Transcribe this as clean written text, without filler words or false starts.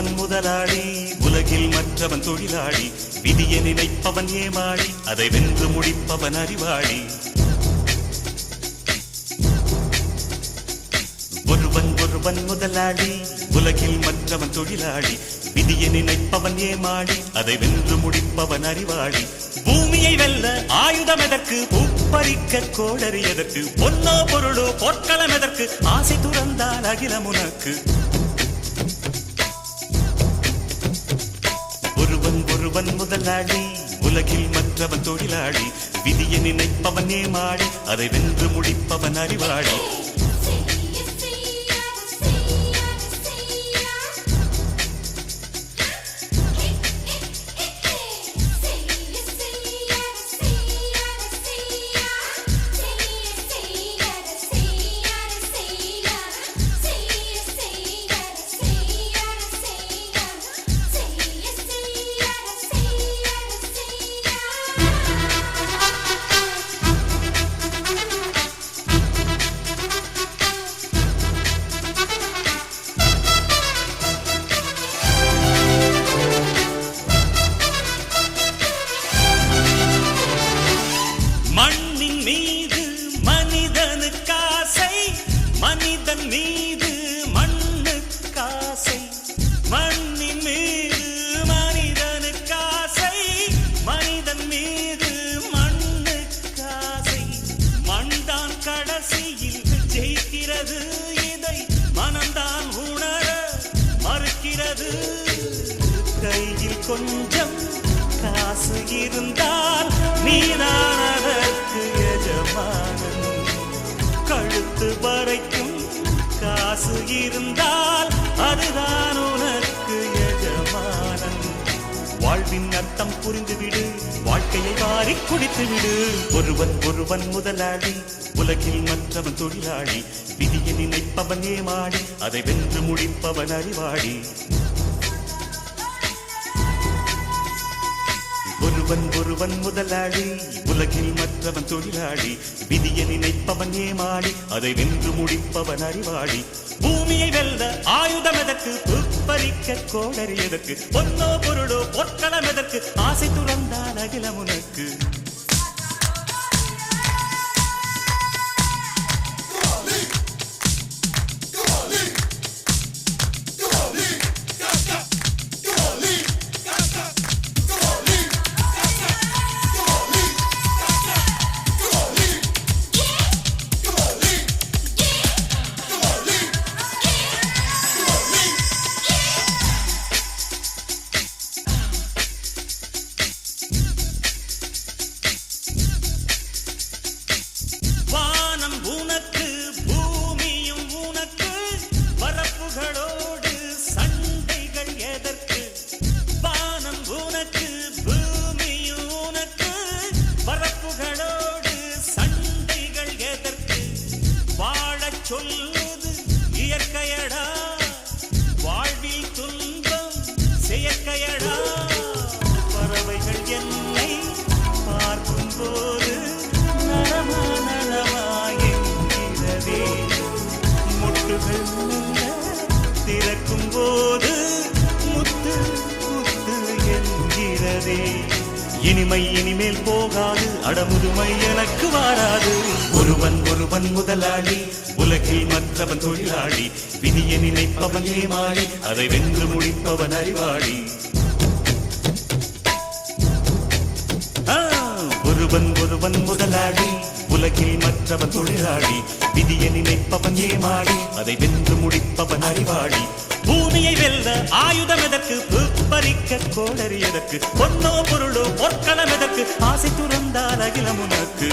ஒருவன் முதலாளி, உலகில் மற்றவன் தொழிலாளி. விதியை நினைப்பவன் ஏமாளி, அதை வென்று முடிப்பவன் அறிவாளி. ஒருவன் முதலாளி, உலகில் மற்றவன் தொழிலாளி. விதியை நினைப்பவன் ஏமாளி, அதை வென்று முடிப்பவன் அறிவாளி. பூமியை வெல்ல ஆயுதம் எதற்கு, பூப்பறிக்க கோடரி எதற்கு, பொன்னோ பொருளோ பொற்களம் எதற்கு, ஆசை துறந்தால் அகிலம் உனக்கு. ஒருவன் முதலாளி, உலகில் மற்றவன் தொழிலாளி. விதியை நினைப்பவன் ஏமாளி, அதை வென்று முடிப்பவன் அறிவாளி. மண்ணின் மீது மனிதனுக்காசை, மனிதன் மீது மண்ணுக்காசை. மண்ணின் மீது மனிதனுக்காசை, மனிதன் மீது மண்ணுக்காசை. மண்தான் கடைசியில் ஜெயிக்கிறது, இதை மனம்தான் உணர மறுக்கிறது. கையில் கொஞ்சம் காசு இருந்தால் நீதான் அதற்கு எஜமானன். கழுத்து வரைக்கும் காசு இருந்தால் அதுதான் உனக்கு எஜமானன். வாழ்வின் அர்த்தம் புரிந்துவிடு, வாழ்க்கையை வாரி குடித்துவிடு. ஒருவன் முதலாளி, உலகில் மற்றவன் தொழிலாளி. விதியை நினைப்பவன் ஏமாளி, அதை வென்று முடிப்பவன் அறிவாளி. ஒருவன் முதலாளி, உலகில் மற்றவன் தொழிலாளி. விதியை நினைப்பவன் ஏமாளி, அதை வென்று முடிப்பவன் அறிவாளி. பூமியை வெல்ல ஆயுதம் எதற்கு, பறிக்க கோடரி எதற்கு, பொன்னோ பொருளோ பொற்களம் எதற்கு, ஆசை துறந்தால் அகிலம் உனக்கு. உனக்கு பூமியும் உனக்கு, பரப்புகளோடு சண்டைகள் எதற்கு. வானம் உனக்கு பூமியும் உனக்கு, பரப்புகளோடு சண்டைகள் எதற்கு. வாழச் சொல்வது இயற்கையடா, வாழ்வில் துன்பம் செயற்கையடா. பறவைகள் என்னை பார்க்கும் போது நலமா முட்டுகள் திறக்கும் போது முத்து முத்து என்கிறதே. இனிமை இனிமேல் போகாது, அடமுதுமை எனக்கு வாராது. ஒருவன் முதலாளி, உலகில் மற்றவன் தொழிலாளி. விதியை நினைப்பவன் ஏமாளி, அதை வென்று முடிப்பவன் அறிவாளி. ஒருவன் முதலாளி, உலகில் மற்றவன் தொழிலாளி. விதியை நினைப்பவன் ஏமாளி, அதை வென்று முடிப்பவன் அறிவாளி. பூமியை வெல்ல ஆயுதம் எதற்கு, பறிக்க கோடரி எதற்கு, பொன்னோ பொருளோ பொற்களம் எதற்கு, ஆசை துறந்தால் அகிலம் உனக்கு.